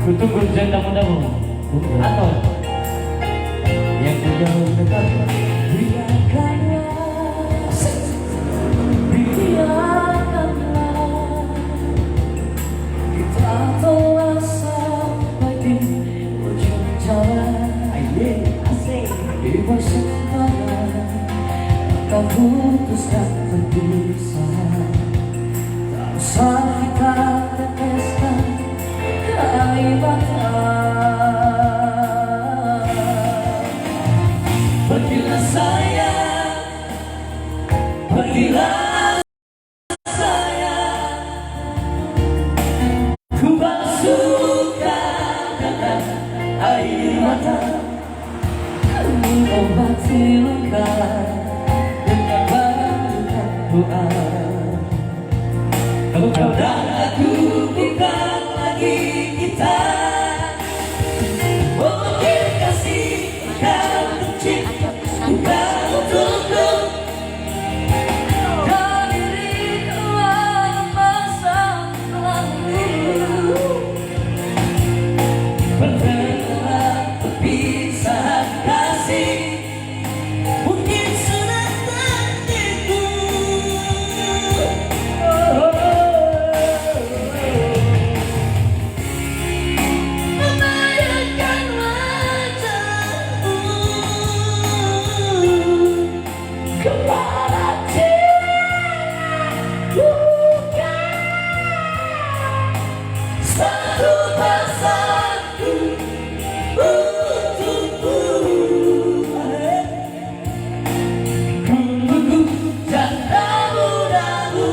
Kutunggu janda mudamu atau yang jauh dekat. Biarkanlah kita telah sampai di ujung jalan. Di persimpangan kita putuskan berpisah. Tak usah kita teteskan air mata. Pergilah sayang, pergilah sayang, ku basuhkan dengan air mata, obati luka dengan banyakkan doa. Engkau dan aku bukan lagi kita. Mungkin kasih akan tercipta bukan untukku. Dan diriku dalam masa lalu. Pertemuan perpisahan kasih mungkin sudah takdirku. Membayangkan wajahmu kepada jiwa satu pesanku untukmu. Ku tunggu janda mudamu.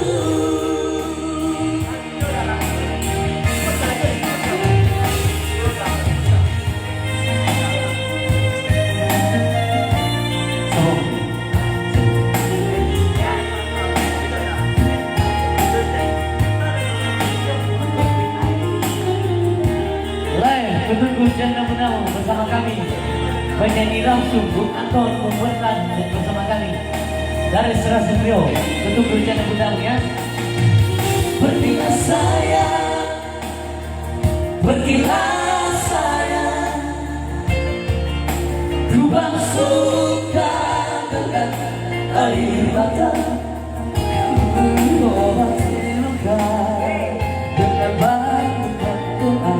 Kutunggu janda mudamu bersama kami. Penyanyi langsung Bung Anton membuatkan bersama kami dari Serasa Trio. Kutunggu janda mudamu ya. Pergilah sayang, pergilah sayang, ku basuhkan dengan air mata, ku obati luka dengan banyakkan doa.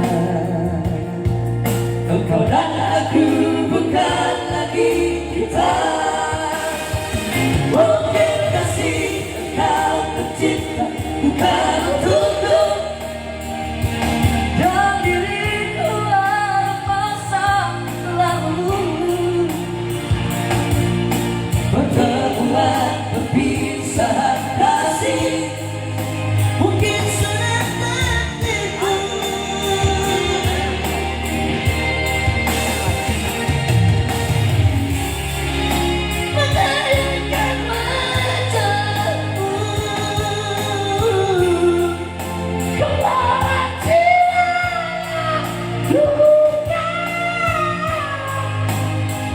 Engkau dan aku bukan lagi kita. Mungkin kasih engkau tercipta bukan untukku. Dan diriku dalam masa lalu. Pertemuan perpisahan kasih mungkin sudah takdirku. Membayangkan wajahmu kepada jiwa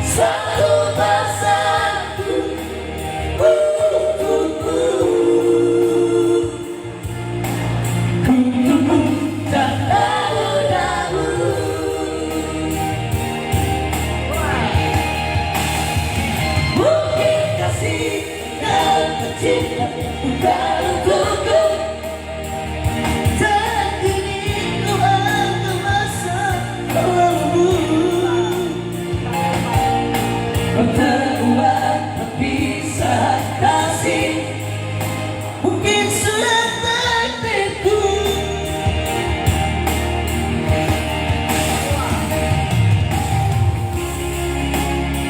satu pesanku untukmu. Ku tunggu janda mudamu. Mungkin kasih dan tercipta bukan untukku. Dan diriku dalam masa lalu. Pertemuan perpisahan kasih mungkin sudah takdirku.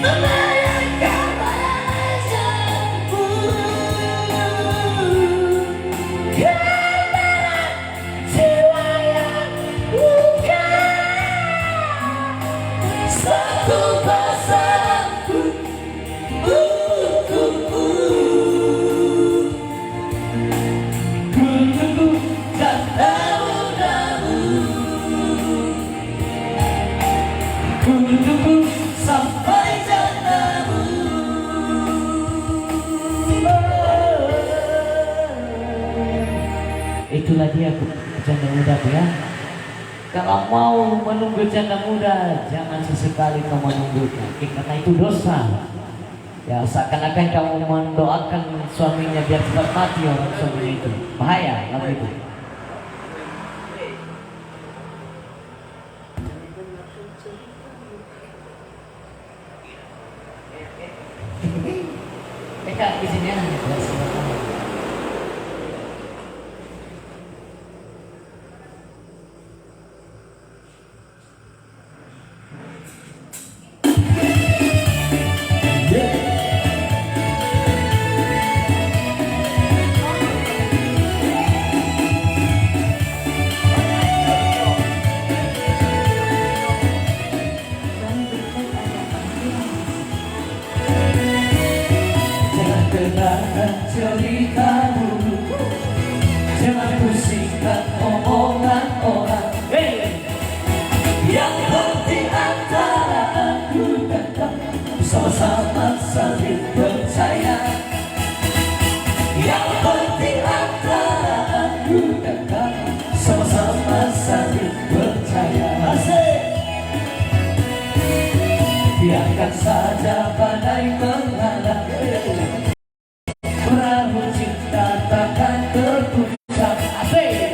Membayangkan wajahmu gambaran jiwa yang luka. Satu pesanku untukmu. Ku tunggu janda mudamu. Ku tunggu sampai jandamu. Itulah dia janda mudamu ya. Kalau mau menunggu janda muda, jangan sesekali kau menunggunya, karena itu dosa. Ya, seakan-akan kamu mendoakan suaminya biar cepat mati orang suaminya itu. Bahaya lagu itu. Eka di sini ya. Dengarkan ceritamu, jangan pusingkan omongan orang. Yang penting antara aku dan kamu sama-sama saling percaya. Yang penting antara aku dan kamu sama-sama saling percaya. Asik. Biarkan saja badai menghadap, perahu cinta takkan terpuncak. Asik.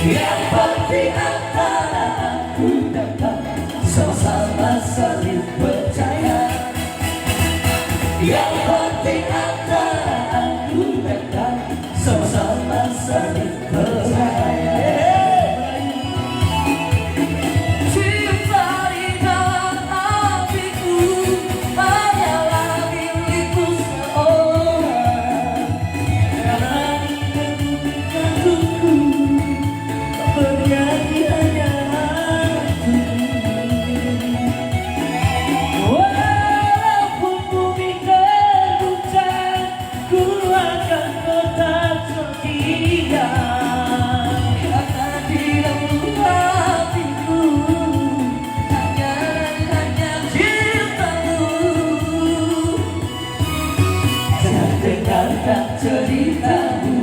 Yang penting antara aku dan kamu sama-sama saling percaya. Yang penting antara aku dan kamu sama-sama saling percaya. Cinta di dalam hatiku hanyalah milikku seorang. Berjanji hanya aku. Walaupun bumi terguncang, ku akan tetap setia. Karena di dalam hatiku hanya cintamu. Jangan dengarkan ceritamu,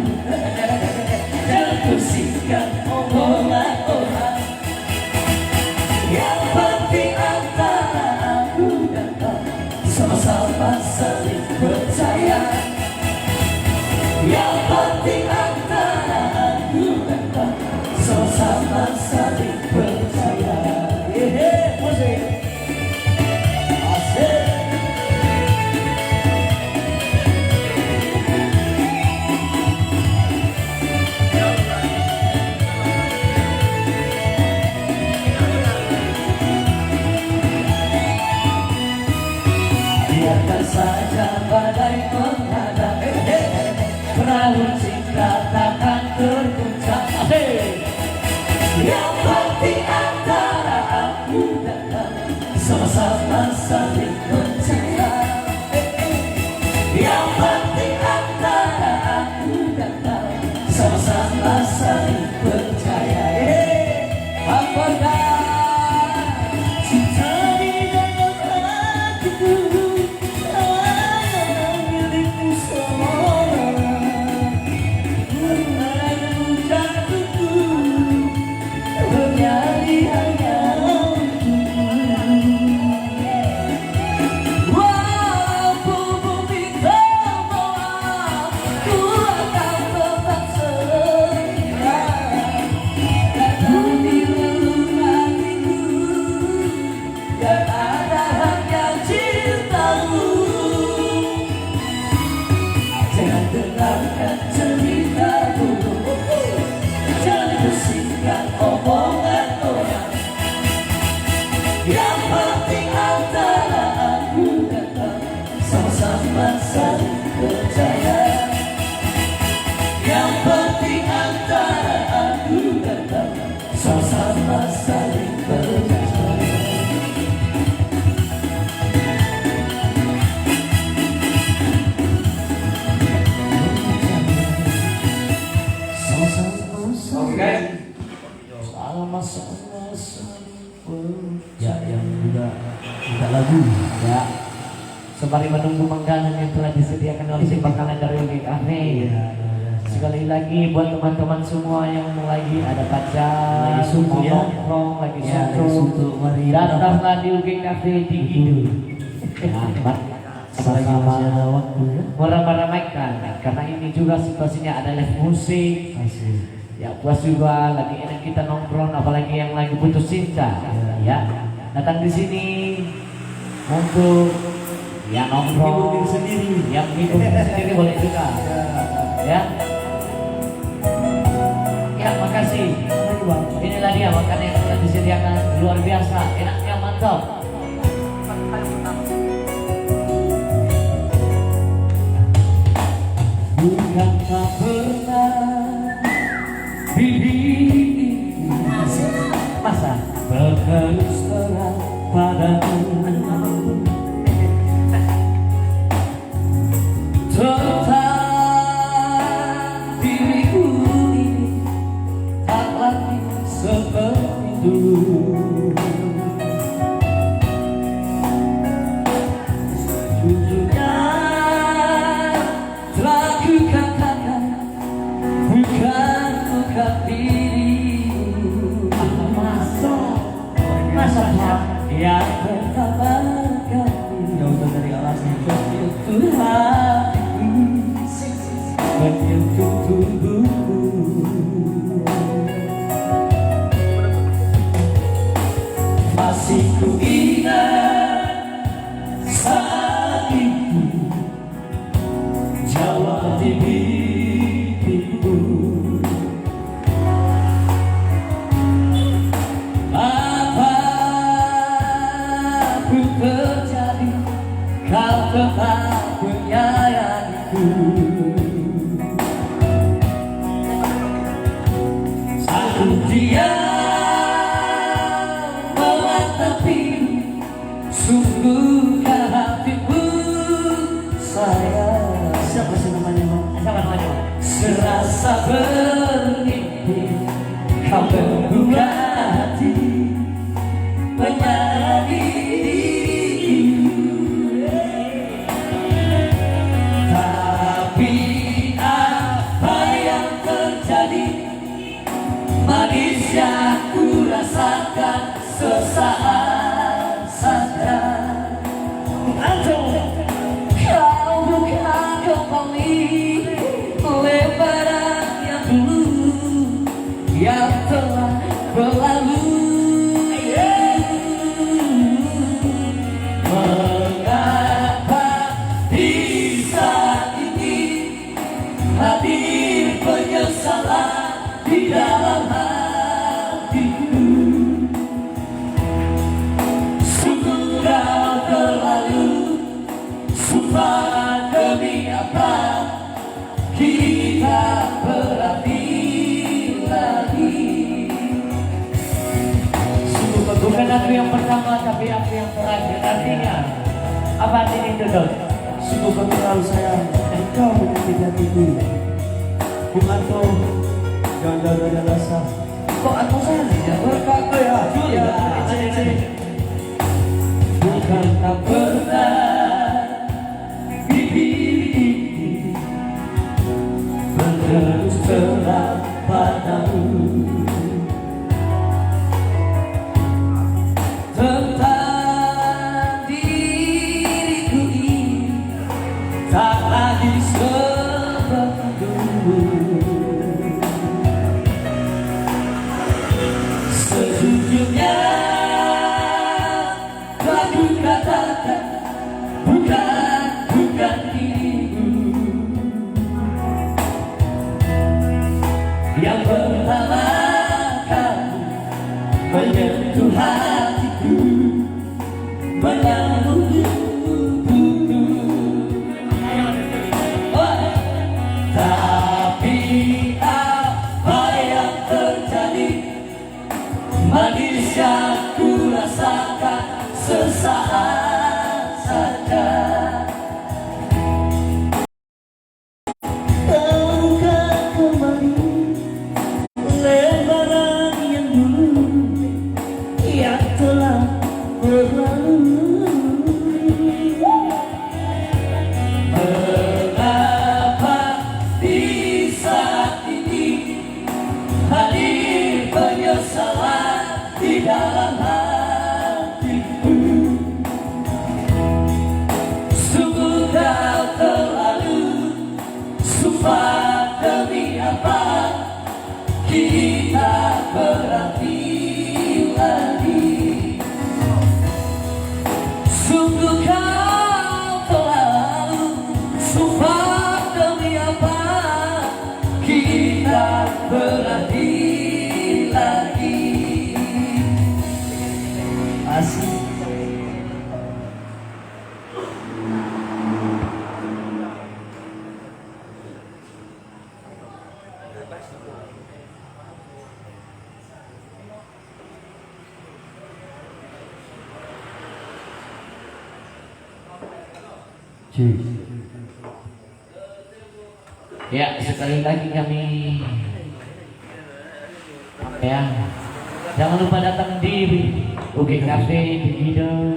jangan pusingkan omongan orang. Yang penting antara aku dan kamu sama-sama saling percaya. Yang penting antara aku dan kamu sama-sama saling percaya. Musik. Asik. Biarkan saja badai menghadap, perahu cinta takkan terguncang. Yang penting antara aku dan kamu sama-sama saling percaya. Yang penting antara aku dan kamu sama-sama saling percaya. Apakah cinta di dalam hatiku hanyalah milikku seorang? Mengenai jatuhku bernyanyi hanya untukmu. Walaupun bumi terbelah, ku akan tetap setia. Karena di lelung hatiku yang ada hanya cintamu. Jangan dengarkan ceritamu, jangan pusingkan omongan orang. Yang penting antara aku dan kamu sama-sama saling percaya. Yang penting antara aku dan kamu sama-sama saling percaya. Ya, yang juga minta lagu ya. Sembari menunggu makanan yang telah disediakan oleh si makanan dari Uli Cafe. sekali lagi buat teman-teman semua yang lagi ada pacar, Lagi suntuk ya. nongkrong, lagi Ya, lagi suntuk, suntuk, mari datanglah di UG Cafe di Gidu. Selagi masih ada waktu ya. Meramai-ramaikan karena ini juga situasinya ada live musik. Asik. Ya puas juga lagi enak kita nongkrong, apalagi yang lagi putus cinta. Ya datang di sini untuk ya nongkrong Hibur diri sendiri. yang hibur diri sendiri boleh juga. Ya. Ya makasih. Inilah dia makanan yang telah disediakan luar biasa, enaknya mantap. Bukan tak pernah bibi masa berterus terang padamu tentang diriku ini tak lagi seperti dulu. Sejujurnya telah ku katakan bukan dirimu. Masa yang pertama kali Jauh dari alasnya. menyentuh hatiku, menyentuh tubuhku. Masih ku ingat saat itu jawab di pipiku. Apapun terjadi, kau tetap menyayangiku. Aku diam menatapi sungguhkah hatimu sayang. Siapa sih namanya bang? Siapa namanya? Serasa bermimpi kau membuka hati menyayangi diriku. Tapi apa yang terjadi, manisnya ku rasakan sesaat saja. Kau bukan kembali lebaran yang dulu yang telah berlalu. Mengapa di saat ini hadir penyesalan di dalam hatiku? Sungguh kau terlalu, sumpah demi apa kita berarti lagi. Bukan aku yang pertama tapi aku yang terakhir. Artinya apa artinya itu Dok? Sungguh kami terlalu sayang. Engkau menyakiti hatiku. Bukan kau jangan ada rasa. Kok aku saja? Berkata ya. Iya. Bukan tak pernah bibir berterus terang padamu tentang diriku ini tak lagi seperti dulu. Sejujurnya aku katakan bukan dirimu yang pertama kali menyentuh hatiku, menyentuh tubuhku. Tapi apa yang terjadi, manisnya ku rasakan sesaat saja. Kau bukan kembali lebaran yang dulu yang telah berlalu. Mengapa di saat dalam hatiku. Sungguh kau terlalu, sumpah demi apa kita berarti lagi. Sungguh kau terlalu, sumpah demi apa kita berarti lagi. Asik. Ya, sekali lagi kami ya, jangan lupa datang di UG Cafe di Gido.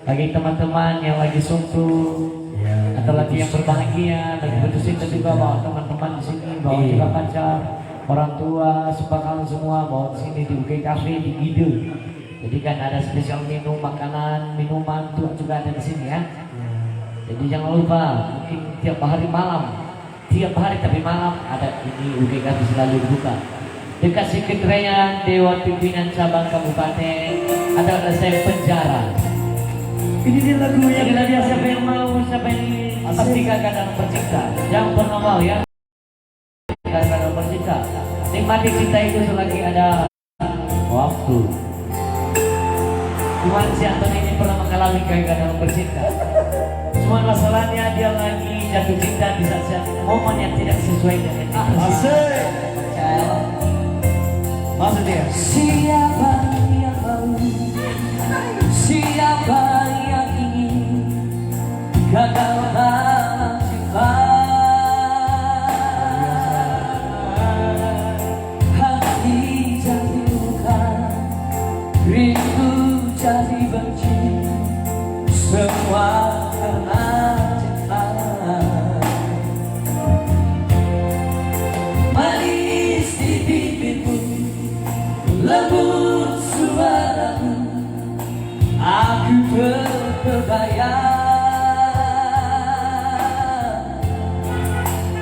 Bagi teman-teman yang lagi suntuk atau lagi yang berbahagia, lagi putusin juga bawa teman-teman di sini, bawa juga pacar, orang tua, sebakalan semua bawa di sini di UG Cafe di Gido. Jadi kan ada spesial minum, makanan, minuman juga ada di sini ya. Jadi jangan lupa, mungkin tiap hari malam, tiap hari tapi malam ada ini UG Cafe selalu dibuka. Dekat Sekretariat Dewan Pimpinan Cabang Kabupaten ada resep penjara. Ini dia lagunya. Ini dia siapa yang mau, siapa yang pastikan dalam pencipta. Jangan pernah mau ya. Dalam pencipta. Nikmati cinta itu selagi ada waktu. Tuhan si Anton ini pernah mengalami kegagalan dalam bercinta. Semua masalahnya dia lagi jatuh cinta di saat momen yang tidak sesuai dengan Asik. Masuk dia. Siapa yang mau, siapa yang ingin gagal dalam cinta. Hati jadi luka, rindu jadi benci, semua karena cinta. Manis di bibirmu, lembut suaramu, aku terbayang.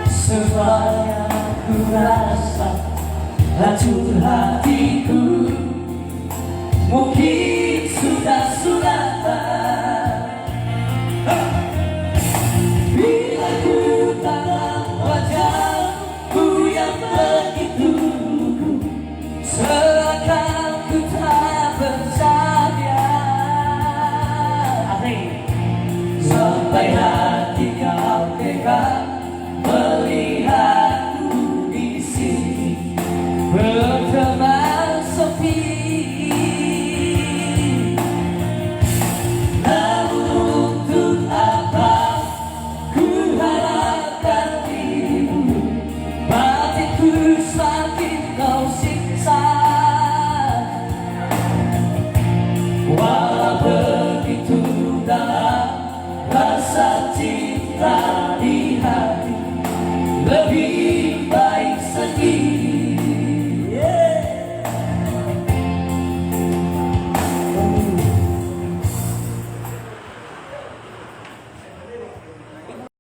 Semuanya ku rasa hancur hatiku, mungkin sudah sunatan. Bila ku tatap wajahmu yang begitu, seakan ku tak bercahaya. Sampai hati kau tega melihatku di sini.